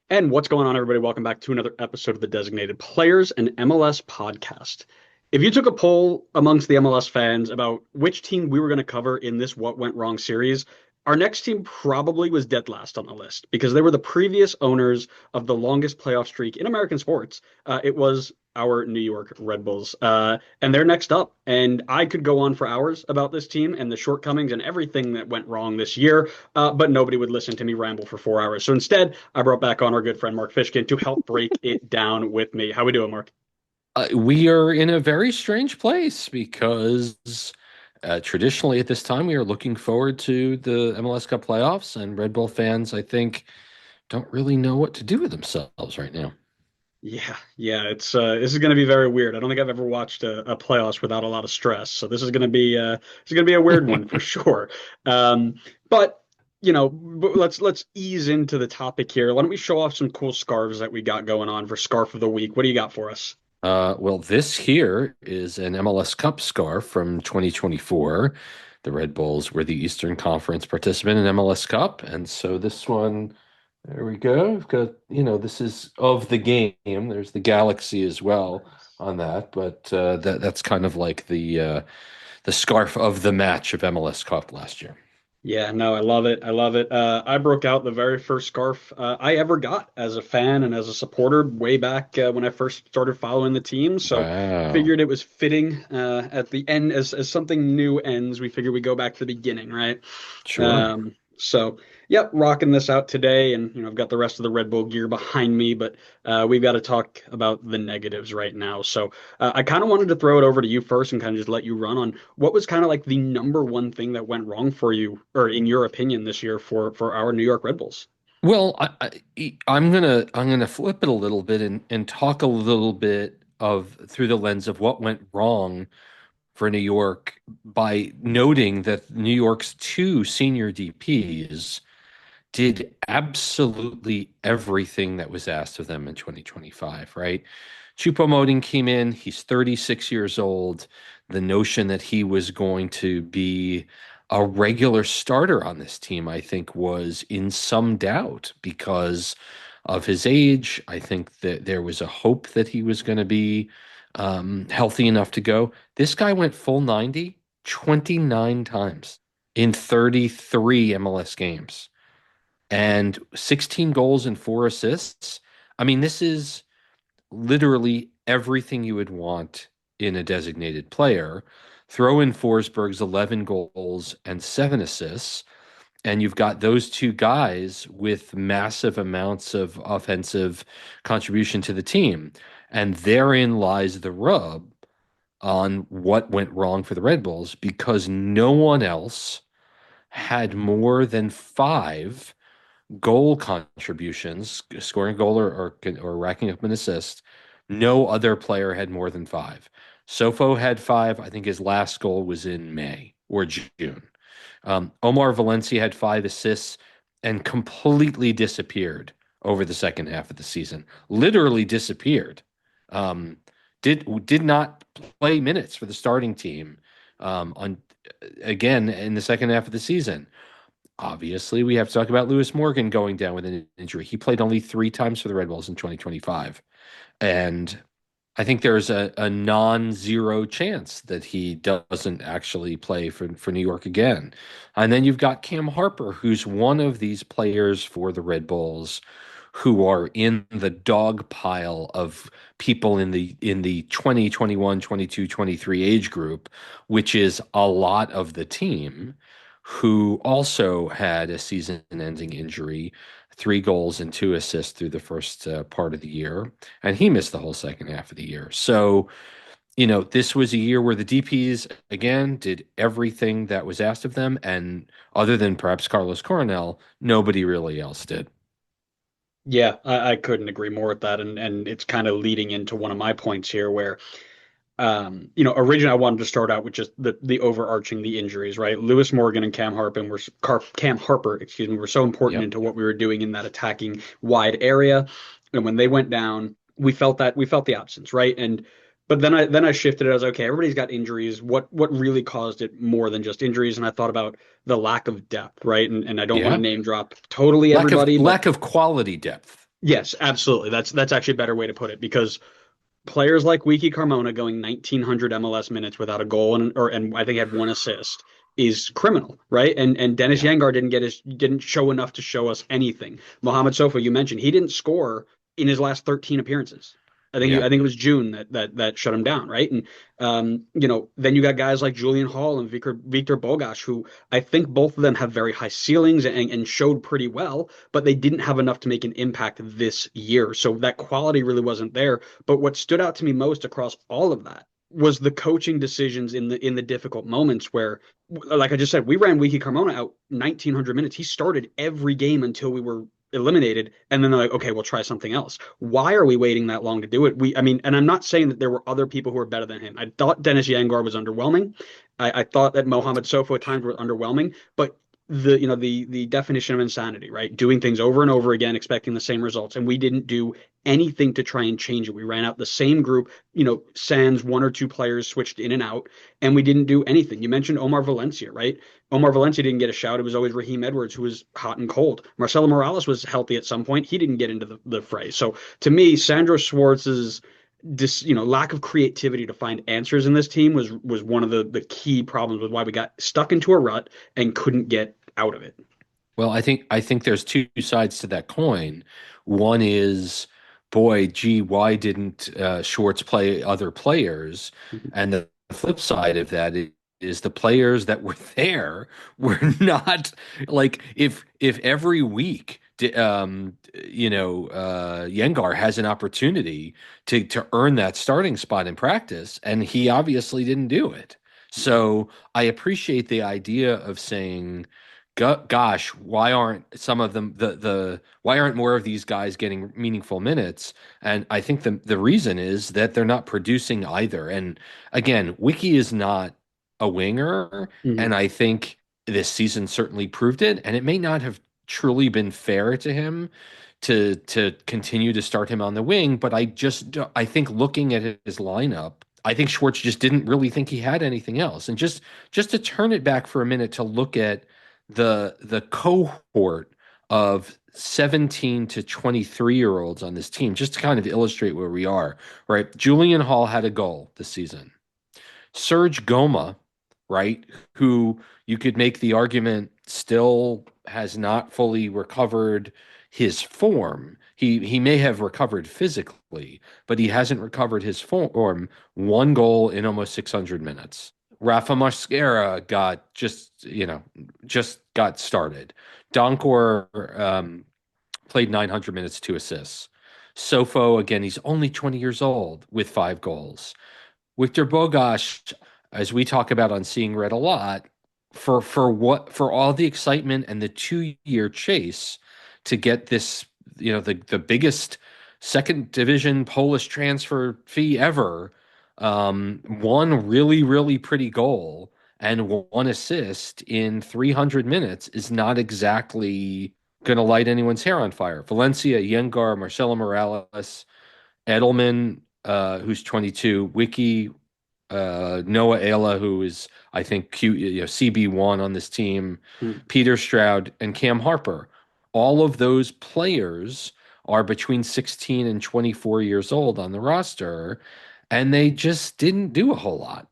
And what's going on, everybody? Welcome back to another episode of the Designated Players and MLS podcast. If you took a poll amongst the MLS fans about which team we were going to cover in this What Went Wrong series, our next team probably was dead last on the list because they were the previous owners of the longest playoff streak in American sports. It was our New York Red Bulls. And they're next up. And I could go on for hours about this team and the shortcomings and everything that went wrong this year, but nobody would listen to me ramble for 4 hours. So instead, I brought back on our good friend Mark Fishkin to help break it down with me. How we doing, Mark? We are in a very strange place because traditionally at this time we are looking forward to the MLS Cup playoffs, and Red Bull fans, I think, don't really know what to do with themselves right now. Yeah. It's this is going to be very weird. I don't think I've ever watched a playoffs without a lot of stress. So this is going to be a weird one for sure. But let's ease into the topic here. Why don't we show off some cool scarves that we got going on for Scarf of the Week? What do you got for us? Well, this here is an MLS Cup scarf from 2024. The Red Bulls were the Eastern Conference participant in MLS Cup, and so this one, there we go. We've got, this is of the game. There's the Galaxy as well on that, but that's kind of like the scarf of the match of MLS Cup last year. Yeah, no, I love it. I love it. I broke out the very first scarf I ever got as a fan and as a supporter way back when I first started following the team. So Wow. figured it was fitting at the end as something new ends. We figured we go back to the beginning, right? Sure. So yep, rocking this out today, and I've got the rest of the Red Bull gear behind me, but we've got to talk about the negatives right now. So I kind of wanted to throw it over to you first and kind of just let you run on what was kind of like the number one thing that went wrong for you, or in your opinion, this year for our New York Red Bulls. Well, I'm gonna flip it a little bit and talk a little bit of through the lens of what went wrong for New York by noting that New York's two senior DPs did absolutely everything that was asked of them in 2025, right? Choupo-Moting came in, he's 36 years old. The notion that he was going to be a regular starter on this team, I think, was in some doubt because of his age. I think that there was a hope that he was going to be healthy enough to go. This guy went full 90 29 times in 33 MLS games and 16 goals and 4 assists. I mean, this is literally everything you would want in a designated player. Throw in Forsberg's 11 goals and 7 assists, and you've got those two guys with massive amounts of offensive contribution to the team. And therein lies the rub on what went wrong for the Red Bulls because no one else had more than five goal contributions, scoring a goal or racking up an assist. No other player had more than five. Sofo had five. I think his last goal was in May or June. Omar Valencia had 5 assists and completely disappeared over the second half of the season. Literally disappeared. Um, did not play minutes for the starting team on again in the second half of the season. Obviously, we have to talk about Lewis Morgan going down with an injury. He played only 3 times for the Red Bulls in 2025. And I think there's a non-zero chance that he doesn't actually play for New York again. And then you've got Cam Harper, who's one of these players for the Red Bulls who are in the dog pile of people in the 20, 21, 22, 23 age group, which is a lot of the team, who also had a season-ending injury, 3 goals and 2 assists through the first part of the year, and he missed the whole second half of the year. So, this was a year where the DPs again did everything that was asked of them, and other than perhaps Carlos Coronel, nobody really else did. Yeah, I couldn't agree more with that, and it's kind of leading into one of my points here where originally I wanted to start out with just the overarching the injuries, right? Lewis Morgan and Cam Harper, excuse me, were so important Yep. into what we were doing in that attacking wide area. And when they went down, we felt the absence, right? And but then I shifted it. I was okay, everybody's got injuries. What really caused it more than just injuries? And I thought about the lack of depth, right? And I don't want to Yeah. name drop totally Lack of everybody, but lack of quality depth. Yes, absolutely. That's actually a better way to put it because players like Wiki Carmona going 1900 MLS minutes without a goal and I think had one assist is criminal, right? And Dennis Yeah. Yangar didn't show enough to show us anything. Mohamed Sofa, you mentioned he didn't score in his last 13 appearances. Yeah. I think it was June that shut him down, right? And then you got guys like Julian Hall and Victor Bogash, who I think both of them have very high ceilings and showed pretty well, but they didn't have enough to make an impact this year. So that quality really wasn't there. But what stood out to me most across all of that was the coaching decisions in the difficult moments where, like I just said, we ran Wiki Carmona out 1900 minutes. He started every game until we were eliminated, and then they're like, okay, we'll try something else. Why are we waiting that long to do it? I mean, and I'm not saying that there were other people who were better than him. I thought Dennis Yangar was underwhelming. I thought that Mohamed Sofo at times were underwhelming, but the definition of insanity, right? Doing things over and over again, expecting the same results, and we didn't do anything to try and change it. We ran out the same group, sans one or two players switched in and out, and we didn't do anything. You mentioned Omar Valencia, right? Omar Valencia didn't get a shout. It was always Raheem Edwards who was hot and cold. Marcelo Morales was healthy at some point. He didn't get into the fray. So to me, Sandro Schwartz's lack of creativity to find answers in this team was one of the key problems with why we got stuck into a rut and couldn't get out of it. Well, I think there's two sides to that coin. One is, boy, gee, why didn't Schwartz play other players? And the flip side of that is the players that were there were not like if every week Yengar has an opportunity to earn that starting spot in practice, and he obviously didn't do it. So I appreciate the idea of saying, gosh, why aren't some of them the why aren't more of these guys getting meaningful minutes? And I think the reason is that they're not producing either. And again, Wiki is not a winger, and Mhm. I think this season certainly proved it. And it may not have truly been fair to him to continue to start him on the wing, but I think looking at his lineup, I think Schwartz just didn't really think he had anything else. And just to turn it back for a minute to look at the cohort of 17 to 23-year-olds on this team, just to kind of illustrate where we are, right? Julian Hall had a goal this season. Serge Goma, right, who you could make the argument still has not fully recovered his form. He may have recovered physically, but he hasn't recovered his form. One goal in almost 600 minutes. Rafa Mosquera just got started. Donkor played 900 minutes, 2 assists. Sofo, again, he's only 20 years old with 5 goals. Victor Bogash, as we talk about on Seeing Red a lot, for all the excitement and the 2 year chase to get this, the biggest second division Polish transfer fee ever, one really, really pretty goal and one assist in 300 minutes is not exactly going to light anyone's hair on fire. Valencia, Yengar, Marcelo Morales, Edelman, who's 22, Wiki, Noah Ayla, who is, I think, CB1 on this team, Mhm. Peter Stroud, and Cam Harper. All of those players are between 16 and 24 years old on the roster, and they just didn't do a whole lot.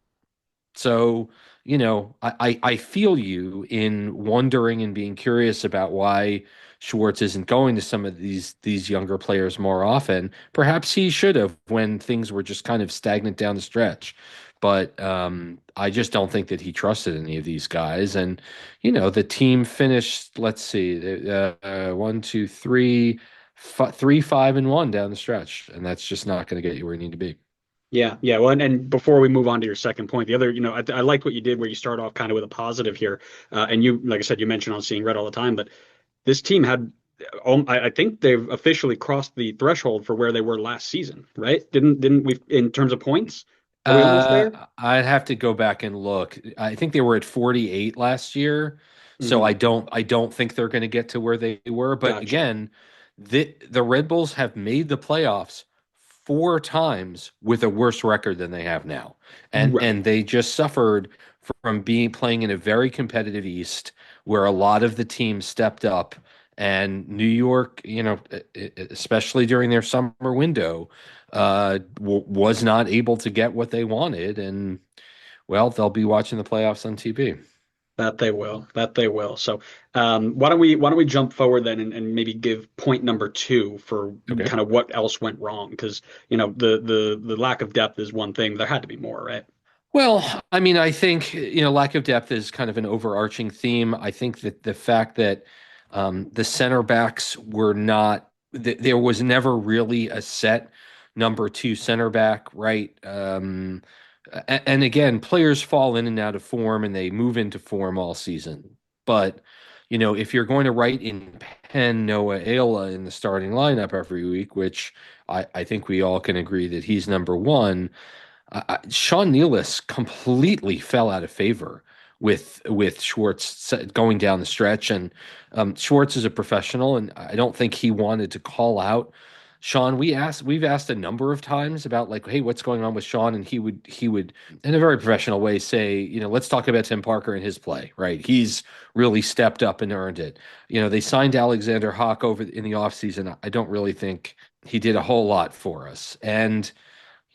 So, I feel you in wondering and being curious about why Schwartz isn't going to some of these younger players more often. Perhaps he should have when things were just kind of stagnant down the stretch. But I just don't think that he trusted any of these guys. And, the team finished, let's see, 1, 2, 3, 3, 5-1 down the stretch. And that's just not going to get you where you need to be. Yeah, yeah. Well, and before we move on to your second point, the other, I liked what you did where you start off kind of with a positive here, and you, like I said, you mentioned on Seeing Red all the time, but this team had, I think they've officially crossed the threshold for where they were last season, right? Didn't we, in terms of points? Are we almost there? I'd have to go back and look. I think they were at 48 last year, so I Hmm. don't think they're going to get to where they were. But Gotcha. again, the Red Bulls have made the playoffs 4 times with a worse record than they have now, and Right. they just suffered from being playing in a very competitive East where a lot of the teams stepped up And New York, especially during their summer window, was not able to get what they wanted. And well, they'll be watching the playoffs on TV. That they will. That they will. So, why don't we jump forward then and maybe give point number two for Okay. kind of what else went wrong? Because the lack of depth is one thing. There had to be more, right? Well, I mean, I think, lack of depth is kind of an overarching theme. I think that the fact that the center backs were not, there was never really a set number two center back, right? And again, players fall in and out of form and they move into form all season. But, if you're going to write in pen Noah Ayala in the starting lineup every week, which I think we all can agree that he's number one. Sean Nealis completely fell out of favor with Schwartz going down the stretch, and Schwartz is a professional, and I don't think he wanted to call out Sean. We've asked a number of times about like, hey, what's going on with Sean, and he would in a very professional way say, let's talk about Tim Parker and his play, right? He's really stepped up and earned it. They signed Alexander Hawk over in the offseason. I don't really think he did a whole lot for us, and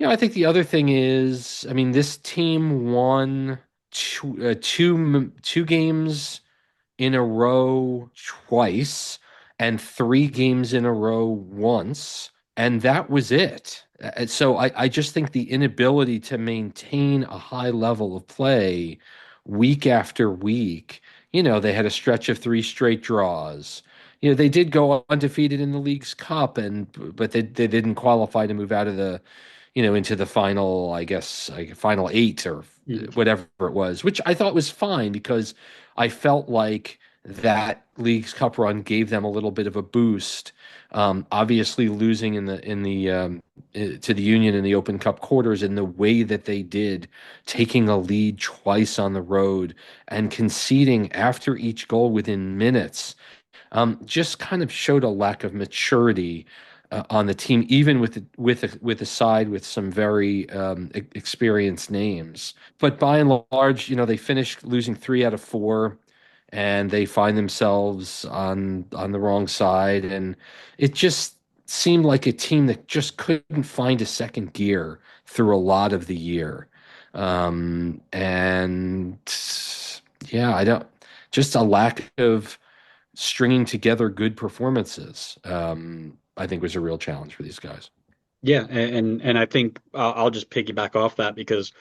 I think the other thing is, I mean, this team won two games in a row twice and three games in a row once, and that was it. So I just think the inability to maintain a high level of play week after week, they had a stretch of three straight draws. They did go undefeated in the League's Cup, but they didn't qualify to move out of the into the final, I guess, like final eight or Mhm. whatever it was, which I thought was fine because I felt like that League's Cup run gave them a little bit of a boost. Obviously, losing to the Union in the Open Cup quarters in the way that they did, taking a lead twice on the road and conceding after each goal within minutes, just kind of showed a lack of maturity on the team, even with a side with some very experienced names. But by and large, they finished losing three out of four, and they find themselves on the wrong side, and it just seemed like a team that just couldn't find a second gear through a lot of the year. And yeah, I don't just a lack of stringing together good performances, I think was a real challenge for these guys. Yeah, and I think I'll just piggyback off that because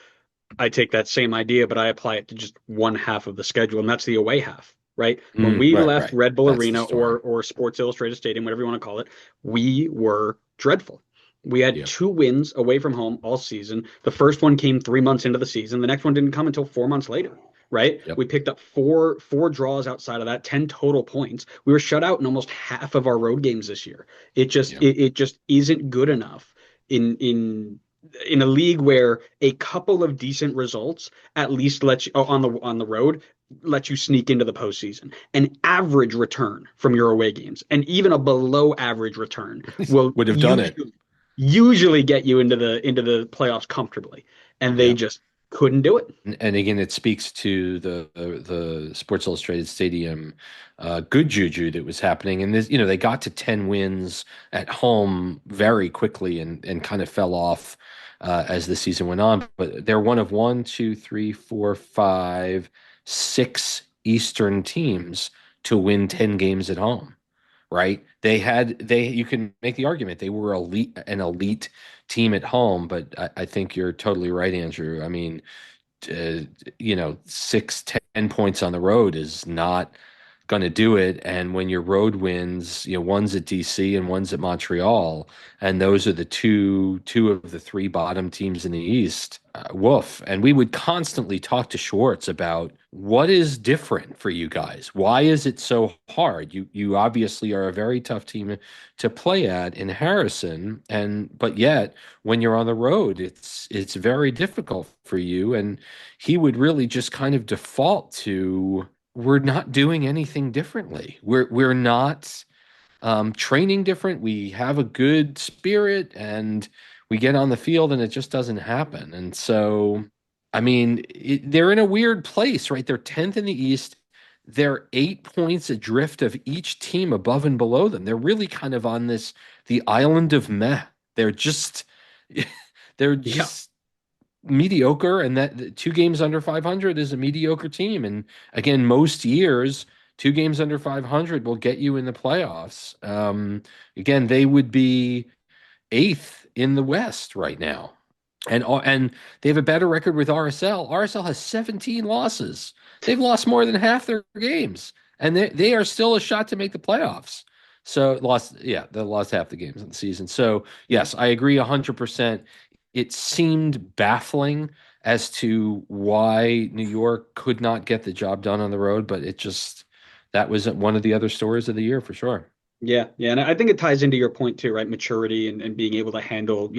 I take that same idea, but I apply it to just one half of the schedule, and that's the away half, right? When we Right, left right. Red Bull That's the Arena story. or Sports Illustrated Stadium, whatever you want to call it, we were dreadful. We had Yeah. two wins away from home all season. The first one came 3 months into the season. The next one didn't come until 4 months later, right? Yep. We picked up four draws outside of that, 10 total points. We were shut out in almost half of our road games this year. It just Yeah. it just isn't good enough in a league where a couple of decent results at least let you on the road let you sneak into the postseason. An average return from your away games and even a below average return will Would have done it. usually get you into the playoffs comfortably, and they Yeah. just couldn't do it. And again, it speaks to the Sports Illustrated Stadium good juju that was happening. And this, they got to 10 wins at home very quickly and kind of fell off as the season went on. But they're one of one, two, three, four, five, six Eastern teams to win 10 games at home, right? You can make the argument they were an elite team at home, but I think you're totally right, Andrew. I mean, uh, 6, 10 points on the road is not going to do it. And when your road wins, one's at DC and one's at Montreal, and those are the two of the three bottom teams in the East. Woof. And we would constantly talk to Schwartz about what is different for you guys. Why is it so hard? You obviously are a very tough team to play at in Harrison, but yet when you're on the road, it's very difficult for you. And he would really just kind of default to we're not doing anything differently. We're not training different. We have a good spirit and we get on the field and it just doesn't happen. And so, I mean, they're in a weird place, right? They're 10th in the East. they're 8 points adrift of each team above and below them. They're really kind of on the island of meh. They're just, they're Yeah. just mediocre, and that 2 games under 500 is a mediocre team. And again, most years, 2 games under 500 will get you in the playoffs. Again, they would be eighth in the West right now. And they have a better record with RSL. RSL has 17 losses. They've lost more than half their games, and they are still a shot to make the playoffs. So they lost half the games in the season. So yes, I agree 100%. It seemed baffling as to why New York could not get the job done on the road, but that was one of the other stories of the year for sure. Yeah, yeah, and I think it ties into your point too, right? Maturity and being able to handle,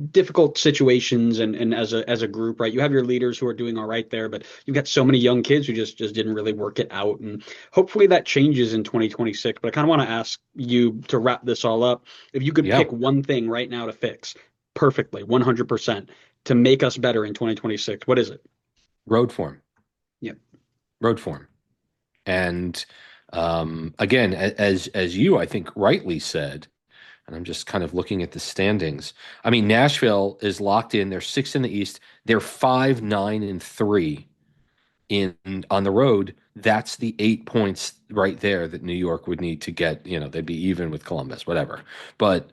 difficult situations and as a group, right? You have your leaders who are doing all right there, but you've got so many young kids who just didn't really work it out. And hopefully that changes in 2026. But I kind of want to ask you to wrap this all up. If you could Yeah, pick one thing right now to fix perfectly, 100%, to make us better in 2026, what is it? road form, Yeah. road form. And again, as you I think rightly said, and I'm just kind of looking at the standings. I mean, Nashville is locked in. They're sixth in the East. They're 5-9-3 in on the road. That's the 8 points right there that New York would need to get. They'd be even with Columbus, whatever. But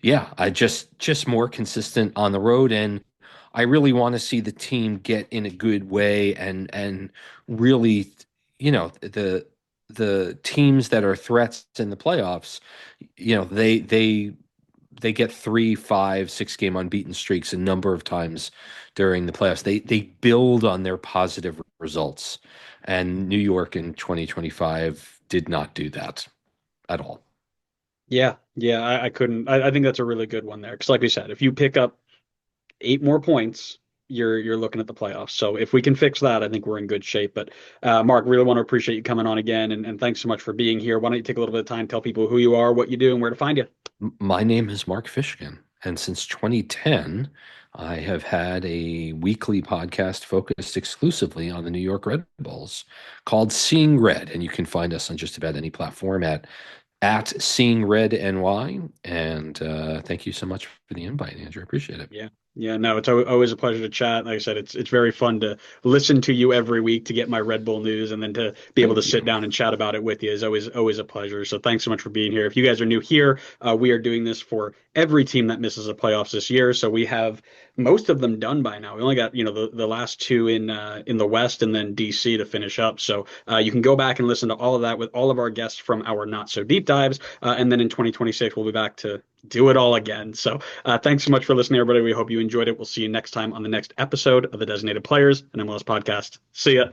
yeah, I just more consistent on the road, and I really want to see the team get in a good way and really, the teams that are threats in the playoffs, they get 3, 5, 6 game unbeaten streaks a number of times during the playoffs. They build on their positive results, and New York in 2025 did not do that at all. Yeah, yeah, I couldn't. I think that's a really good one there. Because, like we said, if you pick up 8 more points, you're looking at the playoffs. So if we can fix that, I think we're in good shape. But Mark, really want to appreciate you coming on again, and thanks so much for being here. Why don't you take a little bit of time, tell people who you are, what you do, and where to find you? My name is Mark Fishkin, and since 2010, I have had a weekly podcast focused exclusively on the New York Red Bulls called Seeing Red, and you can find us on just about any platform at Seeing Red NY. And thank you so much for the invite, Andrew. I appreciate it. Yeah. Yeah, no, it's always a pleasure to chat. Like I said, it's very fun to listen to you every week to get my Red Bull news, and then to be able to Thank sit you. down and chat about it with you is always a pleasure. So thanks so much for being here. If you guys are new here, we are doing this for every team that misses the playoffs this year. So we have most of them done by now. We only got the last two in the West, and then DC to finish up. So you can go back and listen to all of that with all of our guests from our not so deep dives, and then in 2026 we'll be back to do it all again. So thanks so much for listening, everybody. We hope you enjoyed it. We'll see you next time on the next episode of the Designated Players and MLS podcast. See ya.